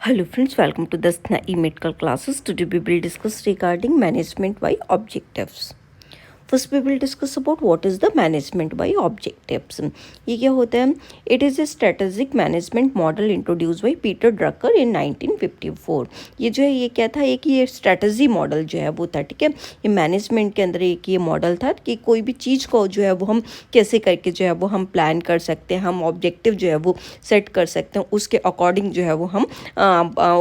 Hello friends, welcome to the SNAE medical classes. Today we will discuss regarding management by objectives. First we will discuss about what is the management by objectives. ये क्या होता है? It is a strategic management model introduce by Peter Drucker in 1954. ये जो है ये क्या था, एक ये स्ट्रेटजी मॉडल जो है वो था. ठीक है, ये मैनेजमेंट के अंदर एक ये मॉडल था कि कोई भी चीज़ को जो है वो हम कैसे करके जो है वो हम प्लान कर सकते हैं, हम ऑब्जेक्टिव जो है वो सेट कर सकते हैं, उसके अकॉर्डिंग जो है वो हम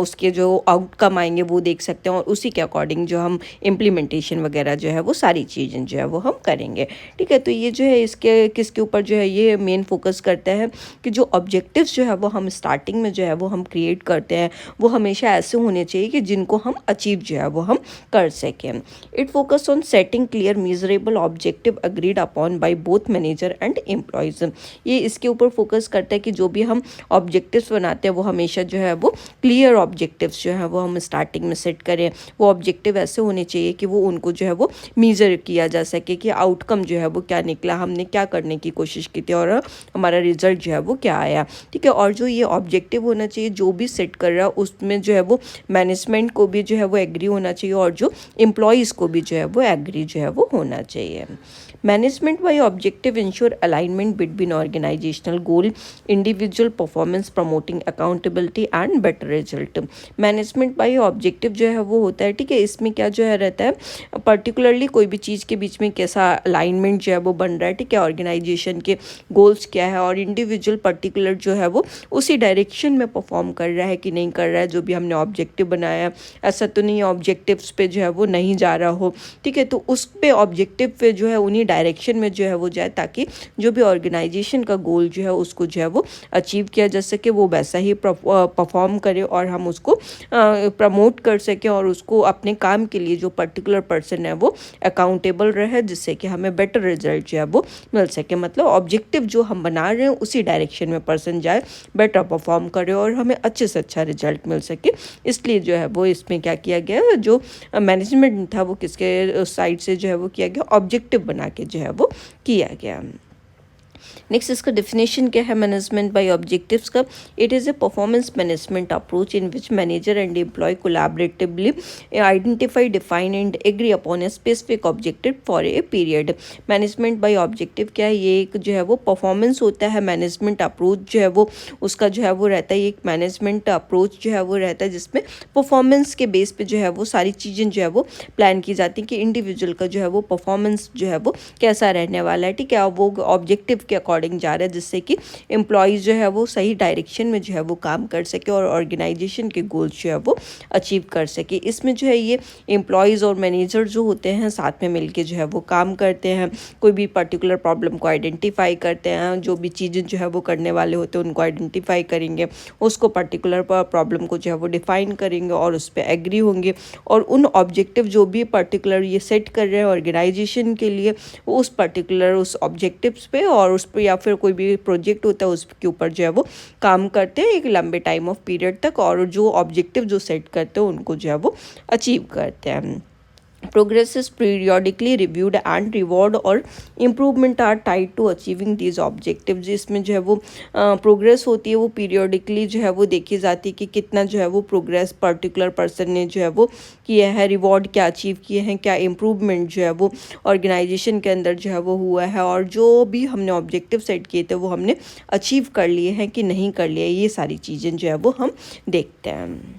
उसके जो आउटकम आएंगे वो देख सकते हैं और उसी के अकॉर्डिंग जो हम इम्प्लीमेंटेशन वगैरह जो है वो सारी चीज़ें जो है वो हम करेंगे. ठीक है, तो ये जो है इसके किसके ऊपर जो है ये मेन फोकस करता है कि जो ऑब्जेक्टिव्स जो है वो हम स्टार्टिंग में जो है वो हम क्रिएट करते हैं वो हमेशा ऐसे होने चाहिए कि जिनको हम अचीव जो है वो हम कर सकें. It focus on setting clear measurable objective agreed upon by both manager and employees. ये इसके ऊपर फोकस करता है कि जो भी हम ऑब्जेक्टिव्स बनाते हैं वो हमेशा जो है वो क्लियर ऑब्जेक्टिव्स जो है वो हम स्टार्टिंग में सेट करें. वो ऑब्जेक्टिव ऐसे होने चाहिए कि वो उनको जो है वो मेज़र किया जा सके कि आउटकम जो है वो क्या निकला, हमने क्या करने की कोशिश की थी और हमारा रिजल्ट जो है वो क्या आया. ठीक है, और जो ये ऑब्जेक्टिव होना चाहिए जो भी सेट कर रहा है उसमें जो है वो मैनेजमेंट को भी जो है वो एग्री होना चाहिए और जो एम्प्लॉयज़ को भी जो है वो एग्री जो है वो होना चाहिए. Management by objective ensure alignment between organizational goal, individual performance, promoting accountability and better result. Management by objective जो है वो होता है. ठीक है, इसमें क्या जो है रहता है, पर्टिकुलरली कोई भी चीज़ के बीच में कैसा अलाइनमेंट जो है वो बन रहा है. ठीक है, ऑर्गेनाइजेशन के गोल्स क्या है और इंडिविजुअल पर्टिकुलर जो है वो उसी डायरेक्शन में परफॉर्म कर रहा है कि नहीं कर रहा है. जो भी हमने ऑब्जेक्टिव बनाया है ऐसा तो नहीं ऑब्जेक्टिव्स पे जो है वो नहीं जा रहा हो. ठीक है, तो उस पे ऑब्जेक्टिव पे जो है उन्हीं डायरेक्शन में जो है वो जाए ताकि जो भी ऑर्गेनाइजेशन का गोल जो है उसको जो है वो अचीव किया जा सके, वो वैसा ही परफॉर्म करे और हम उसको प्रमोट कर सकें और उसको अपने काम के लिए जो पर्टिकुलर पर्सन है वो अकाउंटेबल रहे जिससे कि हमें बेटर रिजल्ट जो है वो मिल सके. मतलब ऑब्जेक्टिव जो हम बना रहे हैं उसी डायरेक्शन में पर्सन जाए, बेटर परफॉर्म करे और हमें अच्छे से अच्छा रिजल्ट मिल सके. इसलिए जो है वो इसमें क्या किया गया, जो मैनेजमेंट था वो किसके साइड से जो है वो किया गया, ऑब्जेक्टिव बना के जो है वो किया गया. नेक्स्ट इसका डेफिनेशन क्या है मैनेजमेंट बाय ऑब्जेक्टिव्स का? It is a performance management approach in which manager and employee collaboratively identify, define and agree upon a specific objective for a period. Management by objective क्या है? ये एक जो है वो परफॉर्मेंस होता है. मैनेजमेंट अप्रोच जो है वो उसका जो है वो रहता है, एक मैनेजमेंट अप्रोच जो है वो रहता है जिसमें परफॉर्मेंस के बेस पे जो है वो सारी चीज़ें जो है वो प्लान की जाती हैं कि इंडिविजुअल का जो है वो परफॉर्मेंस जो है वो कैसा रहने वाला है. ठीक है, वो ऑब्जेक्टिव के अकॉर्डिंग जा रहा है जिससे कि एम्प्लॉयज़ जो है वो सही डायरेक्शन में जो है वो काम कर सके और ऑर्गेनाइजेशन के गोल्स जो है वो अचीव कर सके. इसमें जो है ये एम्प्लॉयज़ और मैनेजर जो होते हैं साथ में मिलके जो है वो काम करते हैं. कोई भी पर्टिकुलर प्रॉब्लम को आइडेंटिफाई करते हैं, जो भी चीज़ें जो है वो करने वाले होते हैं उनको आइडेंटिफाई करेंगे, उसको पर्टिकुलर प्रॉब्लम को जो है वो डिफाइन करेंगे और उस पर एग्री होंगे और उन ऑब्जेक्टिव जो भी पर्टिकुलर ये सेट कर रहे हैं ऑर्गेनाइजेशन के लिए उस पर्टिकुलर उस ऑब्जेक्टिव्स पे और उस पर या फिर कोई भी प्रोजेक्ट होता है उसके ऊपर जो है वो काम करते हैं एक लंबे टाइम ऑफ पीरियड तक और जो ऑब्जेक्टिव जो सेट करते हैं उनको जो है वो अचीव करते हैं. Progress is periodically reviewed and reward और improvement are tied to achieving these objectives. जिसमें जो है वो प्रोग्रेस होती है वो पीरियोडिकली जो है वो देखी जाती है कि कितना जो है वो प्रोग्रेस पर्टिकुलर पर्सन ने जो है वो किया है, रिवॉर्ड क्या अचीव किए हैं, क्या इम्प्रूवमेंट जो है वो ऑर्गेनाइजेशन के अंदर जो है वो हुआ है और जो भी हमने ऑब्जेक्टिव सेट किए थे वो हमने अचीव कर लिए हैं कि नहीं कर लिए. ये सारी चीज़ें जो है वो हम देखते हैं.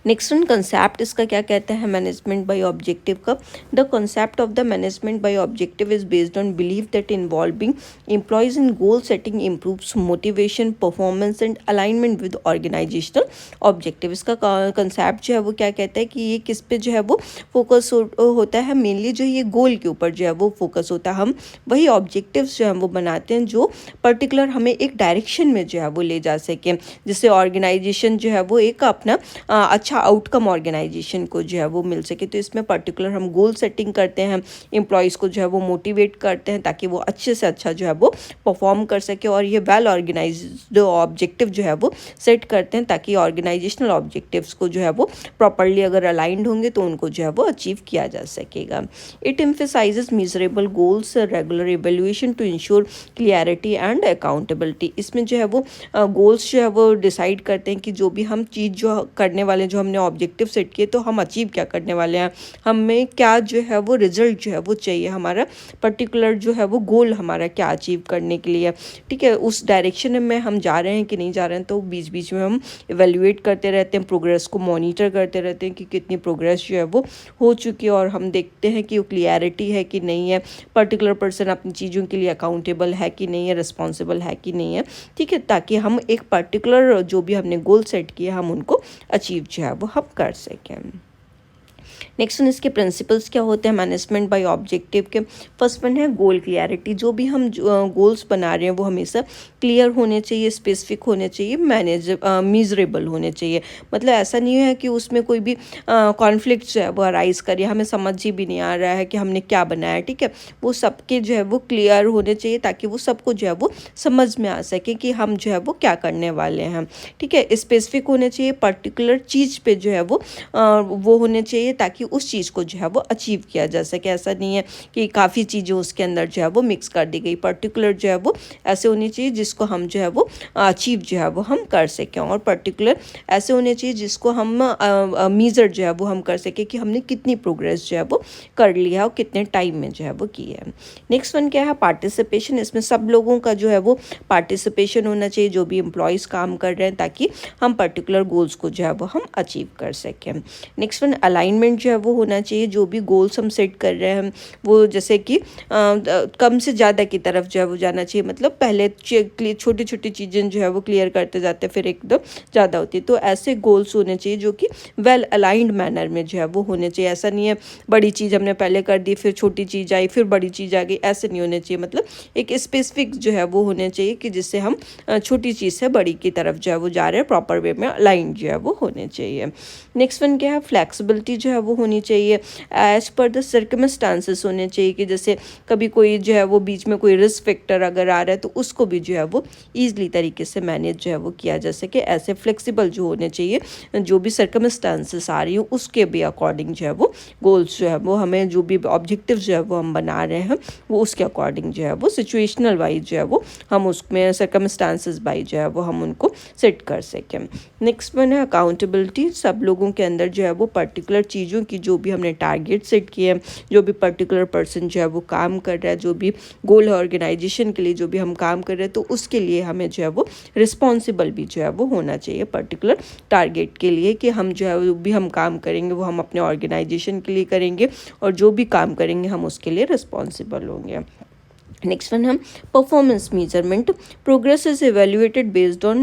नेक्स्ट वन कंसेप्ट इसका क्या कहते हैं मैनेजमेंट बाय ऑब्जेक्टिव का? The concept of the management by objective is based on believe that involving employees in goal setting improves motivation, performance and alignment with organisational objective. इसका concept जो है वो क्या कहता है कि ये किस पे जो है वो फोकस होता है, मेनली जो ये गोल के ऊपर जो है वो फोकस होता है. हम वही ऑब्जेक्टिव्स जो है वो बनाते हैं जो पर्टिकुलर हमें एक डायरेक्शन में जो है वो ले जा सकें, जिससे ऑर्गेनाइजेशन जो है वो एक अपना अच्छा अच्छा आउटकम ऑर्गेनाइजेशन को जो है वो मिल सके। तो इसमें पर्टिकुलर हम गोल सेटिंग करते हैं, एम्प्लॉयज़ को जो है वो मोटिवेट करते हैं ताकि वो अच्छे से अच्छा जो है वो परफॉर्म कर सके, और ये वेल ऑर्गेनाइज्ड ऑब्जेक्टिव जो है वो सेट करते हैं ताकि ऑर्गेनाइजेशनल ऑब्जेक्टिव्स को जो है वो प्रॉपरली अगर अलाइंड होंगे तो उनको जो है वो अचीव किया जा सकेगा। It emphasises measurable goals, regular evaluation to ensure clarity and accountability. इसमें जो है वो गोल्स जो है वो डिसाइड करते हैं कि जो भी हम चीज़ जो करने वाले हैं, जो हमने ऑब्जेक्टिव सेट किए तो हम अचीव क्या करने वाले हैं, हमें क्या जो है वो रिजल्ट जो है वो चाहिए, हमारा पर्टिकुलर जो है वो गोल हमारा क्या अचीव करने के लिए, ठीक है, उस डायरेक्शन में हम जा रहे हैं कि नहीं जा रहे हैं। तो बीच बीच में हम इवेल्युएट करते रहते हैं, प्रोग्रेस को मॉनिटर करते रहते हैं कि कितनी प्रोग्रेस जो है वो हो चुकी है, और हम देखते हैं कि वो क्लियरिटी है कि नहीं है, पर्टिकुलर पर्सन अपनी चीज़ों के लिए अकाउंटेबल है कि नहीं है, रिस्पॉन्सिबल है कि नहीं है, ठीक है, ताकि हम एक पर्टिकुलर जो भी हमने गोल सेट किया हम उनको अचीव जो है वो हम कर सकें। नेक्स्ट वन, इसके प्रिंसिपल्स क्या होते हैं मैनेजमेंट बाय ऑब्जेक्टिव के। फर्स्ट वन है गोल क्लियरिटी। जो भी हम गोल्स बना रहे हैं वो हमेशा क्लियर होने चाहिए, स्पेसिफिक होने चाहिए, मीजरेबल होने चाहिए। मतलब ऐसा नहीं है कि उसमें कोई भी कॉन्फ्लिक्ट जो है वो अराइज करे, हमें समझ ही भी नहीं आ रहा है कि हमने क्या बनाया, ठीक है, वो सबके जो है वो क्लियर होने चाहिए ताकि वो सबको जो है वो समझ में आ सके कि हम जो है वो क्या करने वाले हैं, ठीक है। स्पेसिफिक होने चाहिए, पर्टिकुलर चीज़ पे जो है वो होने चाहिए ताकि उस चीज़ को जो है वो अचीव किया जा सके। ऐसा नहीं है कि काफ़ी चीज़ें उसके अंदर जो है वो मिक्स कर दी गई, पर्टिकुलर जो है वो ऐसे होनी चाहिए जिसको हम जो है वो अचीव जो है वो हम कर सकें, और पर्टिकुलर ऐसे होने चाहिए जिसको हम मीज़र जो है वो हम कर सकें कि हमने कितनी प्रोग्रेस जो है वो कर लिया और कितने टाइम में जो है वो की है। नेक्स्ट वन क्या है, पार्टिसिपेशन। इसमें सब लोगों का जो है वो पार्टिसिपेशन होना चाहिए, जो भी एम्प्लॉयज़ काम कर रहे हैं, ताकि हम पर्टिकुलर गोल्स को जो है वो हम अचीव कर सकें। नेक्स्ट वन, अलाइनमेंट जो है वो होना चाहिए। जो भी गोल्स हम सेट कर रहे हैं वो जैसे कि कम से ज़्यादा की तरफ जो है वो जाना चाहिए। मतलब पहले छोटी छोटी चीज़ें जो है वो क्लियर करते जाते हैं, फिर एकदम ज़्यादा होती है। तो ऐसे गोल्स होने चाहिए जो कि वेल अलाइंड मैनर में जो है वो होने चाहिए। ऐसा नहीं है बड़ी चीज़ हमने पहले कर दी, फिर छोटी चीज़ आई, फिर बड़ी चीज़ आ गई, ऐसे नहीं होने चाहिए। मतलब एक स्पेसिफिक जो है वो होने चाहिए कि जिससे हम छोटी चीज़ से बड़ी की तरफ जो है वो जा रहे हैं, प्रॉपर वे में अलाइंड जो है वो होने चाहिए। नेक्स्ट वन क्या है, फ्लैक्सिबिलिटी जो है वो होनी चाहिए, एज पर द सर्कमस्टांसेस होने चाहिए कि जैसे कभी कोई जो है वो बीच में कोई रिस्क फैक्टर अगर आ रहा है तो उसको भी जो है वो ईजिली तरीके से मैनेज जो है वो किया जा सके। ऐसे फ्लेक्सिबल जो होने चाहिए, जो भी सर्कमस्टांसेस आ रही हो उसके भी अकॉर्डिंग जो है वो गोल्स जो है वो हमें, जो भी ऑब्जेक्टिव जो है वो हम बना रहे हैं वो उसके अकॉर्डिंग जो है वो सिचुएशनल वाइज जो है वो हम उसमें सर्कमस्टांसेस वाइज जो है वो हम उनको सेट कर सकें। नेक्स्ट वन है अकाउंटेबिलिटी। सब लोगों के अंदर जो है वो पर्टिकुलर चीज़ों की जो भी हमने टारगेट सेट किए हैं, जो भी पर्टिकुलर पर्सन जो है वो काम कर रहा है, जो भी गोल है ऑर्गेनाइजेशन के लिए जो भी हम काम कर रहे हैं, तो उसके लिए हमें जो है वो रिस्पॉन्सिबल भी जो है वो होना चाहिए पर्टिकुलर टारगेट के लिए, कि हम जो है वो भी हम काम करेंगे वो हम अपने ऑर्गेनाइजेशन के लिए करेंगे, और जो भी काम करेंगे हम उसके लिए रिस्पॉन्सिबल होंगे। नेक्स्ट वन हम performance measurement. Progress is evaluated based on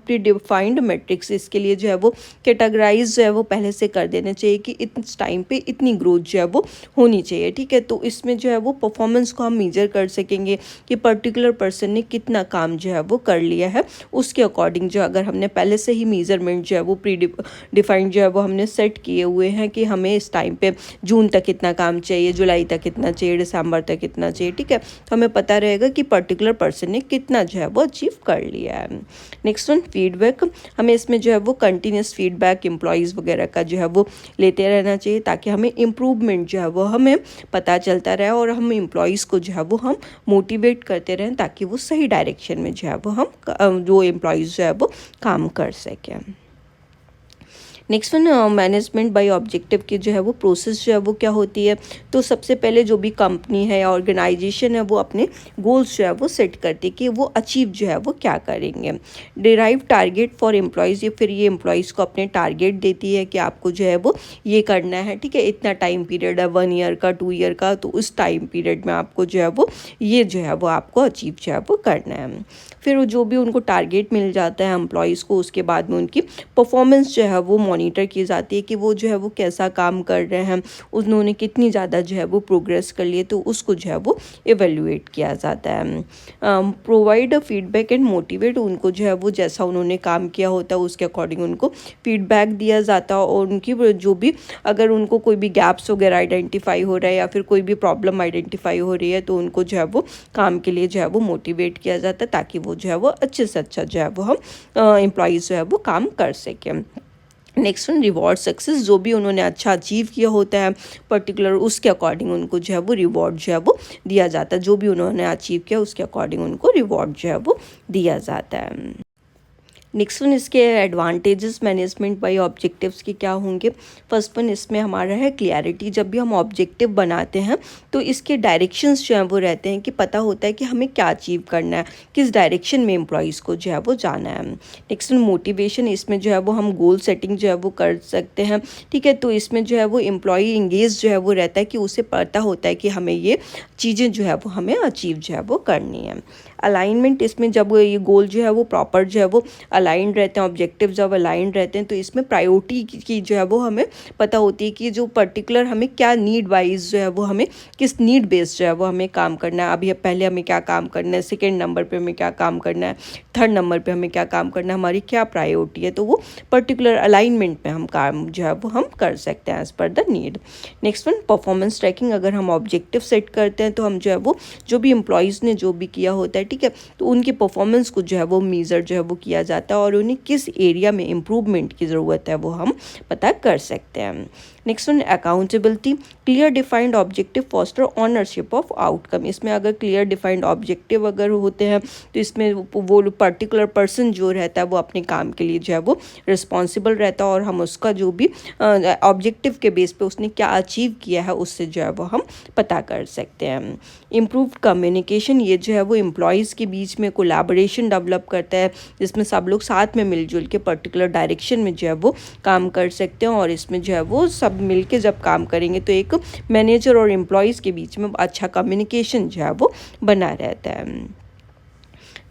pre defined matrix. इसके लिए जो है वो कैटेगराइज जो है वो पहले से कर देने चाहिए कि इस टाइम पे इतनी ग्रोथ जो है वो होनी चाहिए, ठीक है। तो इसमें जो है वो परफॉर्मेंस को हम मेजर कर सकेंगे कि पर्टिकुलर पर्सन ने कितना काम जो है वो कर लिया है, उसके अकॉर्डिंग जो अगर हमने पहले से ही मेजरमेंट जो है वो प्री डिफाइंड जो है वो हमने सेट किए हुए हैं कि हमें इस टाइम पे जून तक इतना काम चाहिए, जुलाई तक इतना चाहिए, दिसंबर तक इतना चाहिए, ठीक है, तो हमें पता रहेगा कि पर्टिकुलर पर्सन ने कितना जो है वो अचीव कर लिया है। Next one feedback. हमें इसमें जो है वो कंटिन्यूस फीडबैक एम्प्लॉयज़ वगैरह का जो है वो लेते रहना चाहिए ताकि हमें इम्प्रूवमेंट जो है वो हमें पता चलता रहे, और हम एम्प्लॉयज़ को जो है वो हम मोटिवेट करते रहें ताकि वो सही डायरेक्शन में जो है वो हम जो एम्प्लॉयज़ जो है वो काम कर सकें। Next one management by objective की जो है वो प्रोसेस जो है वो क्या होती है। तो सबसे पहले जो भी कंपनी है या ऑर्गेनाइजेशन है वो अपने गोल्स जो है वो सेट करती है कि वो अचीव जो है वो क्या करेंगे। डिराइव टारगेट फॉर एम्प्लॉयज़, ये फिर ये एम्प्लॉयज़ को अपने टारगेट देती है कि आपको जो है वो ये करना है, ठीक है, इतना टाइम पीरियड है, 1 ईयर का, 2 ईयर का, तो उस टाइम पीरियड में आपको जो है वो ये जो है वो आपको अचीव जो है वो करना है। फिर जो भी उनको टारगेट मिल जाता है एम्प्लॉयज़ को, उसके बाद में उनकी परफॉर्मेंस जो है वो मॉनिटर की जाती है कि वो जो है वो कैसा काम कर रहे हैं, उन्होंने कितनी ज़्यादा जो है वो प्रोग्रेस कर लिए, तो उसको जो है वो एवेल्युएट किया जाता है। Provide a feedback and motivate, उनको जो है वो जैसा उन्होंने काम किया होता है उसके अकॉर्डिंग उनको फीडबैक दिया जाता है, और उनकी जो भी अगर उनको कोई भी गैप्स वगैरह आइडेंटिफाई हो रहा है या फिर कोई भी प्रॉब्लम आइडेंटिफाई हो रही है तो उनको जो है वो काम के लिए जो है वो मोटिवेट किया जाता है, ताकि वो जो है वो अच्छे से अच्छा जो है वो हम एम्प्लॉयज़ जो है वो काम कर सकें। नेक्स्ट वन रिवॉर्ड सक्सेस, जो भी उन्होंने अच्छा अचीव किया होता है पर्टिकुलर, उसके अकॉर्डिंग उनको जो है वो रिवॉर्ड जो है वो दिया जाता है, जो भी उन्होंने अचीव किया उसके अकॉर्डिंग उनको रिवॉर्ड जो है वो दिया जाता है। नेक्स्ट वन इसके एडवांटेजेस मैनेजमेंट बाय ऑब्जेक्टिव्स के क्या होंगे। फर्स्ट वन इसमें हमारा है क्लियरिटी, जब भी हम ऑब्जेक्टिव बनाते हैं तो इसके डायरेक्शंस जो हैं वो रहते हैं कि पता होता है कि हमें क्या अचीव करना है, किस डायरेक्शन में एम्प्लॉयज़ को जो है वो जाना है। नेक्स्ट वन मोटिवेशन, इसमें जो है वो हम गोल सेटिंग जो है वो कर सकते हैं, ठीक है, तो इसमें जो है वो एम्प्लॉई इंगेज जो है वो रहता है कि उसे पता होता है कि हमें ये चीज़ें जो है वो हमें अचीव जो है वो करनी है। अलाइनमेंट, इसमें जब ये गोल जो है वो प्रॉपर जो है वो अलाइंड रहते हैं, ऑब्जेक्टिव जब अलाइंड रहते हैं तो इसमें प्रायोरिटी की जो है वो हमें पता होती है कि जो पर्टिकुलर हमें क्या नीड वाइज जो है वो हमें किस नीड बेस्ड जो है वो हमें काम करना है। अभी पहले हमें क्या काम करना है, सेकेंड नंबर पे हमें क्या काम करना है, थर्ड नंबर पे हमें क्या काम करना है, हमारी क्या प्रायोरिटी है, तो वो पर्टिकुलर अलाइनमेंट में हम काम जो है वो हम कर सकते हैं as per the need. Next one performance tracking, अगर हम ऑब्जेक्टिव सेट करते हैं तो हम जो है वो जो भी एम्प्लॉयज़ ने जो भी किया होता है, ठीक है, तो उनकी परफॉर्मेंस को जो है वो मीज़र जो है वो किया जाता है और उन्हें किस एरिया में इम्प्रूवमेंट की ज़रूरत है वो हम पता कर सकते हैं। Next one accountability, clear defined objective foster ownership of outcome, इसमें अगर क्लियर डिफाइंड ऑब्जेक्टिव अगर होते हैं तो इसमें वो पर्टिकुलर पर्सन जो रहता है वो अपने काम के लिए जो है वो रिस्पॉन्सिबल रहता है और हम उसका जो भी ऑब्जेक्टिव के बेस पे उसने क्या अचीव किया है उससे जो है वो हम पता कर सकते हैं। इम्प्रूव्ड कम्युनिकेशन, ये जो है वो एम्प्लॉयज़ के बीच में कोलैबोरेशन डेवलप करता है, जिसमें सब लोग साथ में मिलजुल के पर्टिकुलर डायरेक्शन में जो है वो काम कर सकते हैं, और इसमें जो है वो सब मिलके जब काम करेंगे तो एक मैनेजर और एम्प्लॉयज़ के बीच में अच्छा कम्युनिकेशन जो है वो बना रहता है।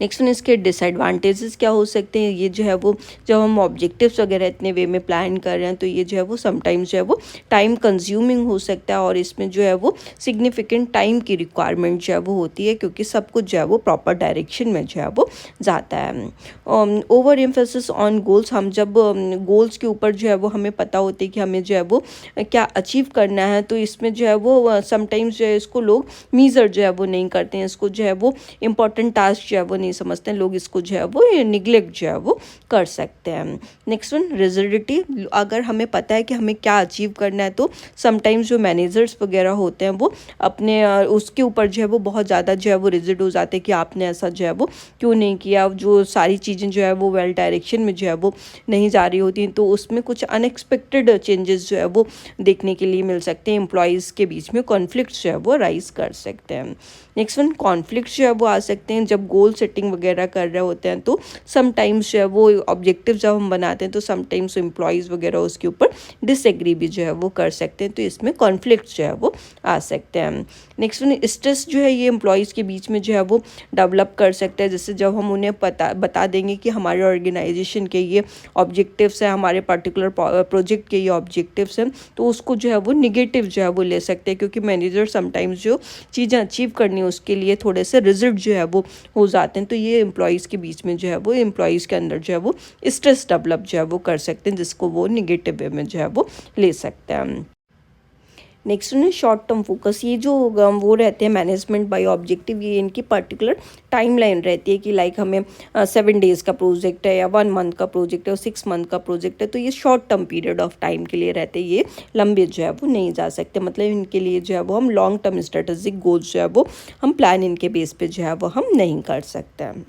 नेक्स्ट वन इसके डिसएडवांटेजेस क्या हो सकते हैं, ये जो है वो जब हम ऑब्जेक्टिव्स वगैरह इतने वे में प्लान कर रहे हैं तो ये जो है वो समटाइम्स जो है वो टाइम कंज्यूमिंग हो सकता है, और इसमें जो है वो सिग्निफिकेंट टाइम की रिक्वायरमेंट जो है वो होती है, क्योंकि सब कुछ जो है वो प्रॉपर डायरेक्शन में जो है वो जाता है। ओवर एम्फेसिस ऑन गोल्स, हम जब गोल्स के ऊपर जो है वो हमें पता होता है कि हमें जो है वो क्या अचीव करना है, तो इसमें जो है वो समटाइम्स जो है इसको लोग मीज़र जो है वो नहीं करते हैं, इसको जो है वो इम्पॉर्टेंट टास्क जो है वो नहीं समझते हैं लोग, इसको जो है वो निगलेक्ट जो है वो कर सकते हैं। नेक्स्ट वन रिजिडिटी, अगर हमें पता है कि हमें क्या अचीव करना है तो समटाइम्स जो मैनेजर्स वगैरह होते हैं वो अपने उसके ऊपर जो है वो बहुत ज़्यादा जो है वो रिजिड हो जाते हैं कि आपने ऐसा जो है वो क्यों नहीं किया, जो सारी चीज़ें जो है वो वेल डायरेक्शन में जो है वो नहीं जा रही होती, तो उसमें कुछ अनएक्सपेक्टेड चेंजेस जो है वो देखने के लिए मिल सकते हैं, एम्प्लॉयज़ के बीच में कॉन्फ्लिक्ट्स जो है वो राइज कर सकते हैं। नेक्स्ट वन कॉन्फ्लिक्ट्स जो है वो आ सकते हैं जब गोल सेटिंग वगैरह कर रहे होते हैं, तो समटाइम्स जो है वो ऑब्जेक्टिव जब हम बनाते हैं तो समटाइम्स एम्प्लॉयज़ वगैरह उसके ऊपर डिसएग्री भी जो है वो कर सकते हैं, तो इसमें कॉन्फ्लिक्ट्स जो है वो आ सकते हैं। नेक्स्ट वन स्ट्रेस जो है ये एम्प्लॉयज़ के बीच में जो है वो डेवलप कर सकते हैं, जैसे जब हम उन्हें बता देंगे कि हमारे ऑर्गेनाइजेशन के ये ऑब्जेक्टिव्स हैं, हमारे पर्टिकुलर प्रोजेक्ट के ये ऑब्जेक्टिव्स हैं, तो उसको जो है वो निगेटिव जो है वो ले सकते हैं, क्योंकि मैनेजर समटाइम्स जो चीज़ें अचीव करनी है उसके लिए थोड़े से रिजल्ट जो है वो हो जाते हैं, तो ये एम्प्लॉयज़ के बीच में जो है वो एम्प्लॉयज़ के अंदर जो है वो स्ट्रेस डेवलप जो है वो कर सकते हैं, जिसको वो निगेटिव वे में जो है वो ले सकते हैं। नेक्स्ट है शॉर्ट टर्म फोकस, ये जो वो रहते हैं मैनेजमेंट बाय ऑब्जेक्टिव, ये इनकी पर्टिकुलर टाइमलाइन रहती है कि लाइक हमें 7 डेज़ का प्रोजेक्ट है या 1 मंथ का प्रोजेक्ट है और 6 मंथ का प्रोजेक्ट है, तो ये short term period of time के लिए रहते हैं, ये लंबे जो है वो नहीं जा सकते, मतलब इनके लिए जो है वो हम लॉन्ग टर्म स्ट्रेटेजिक गोल्स जो है वो हम प्लान इनके बेस पे जो है वो हम नहीं कर सकते हैं।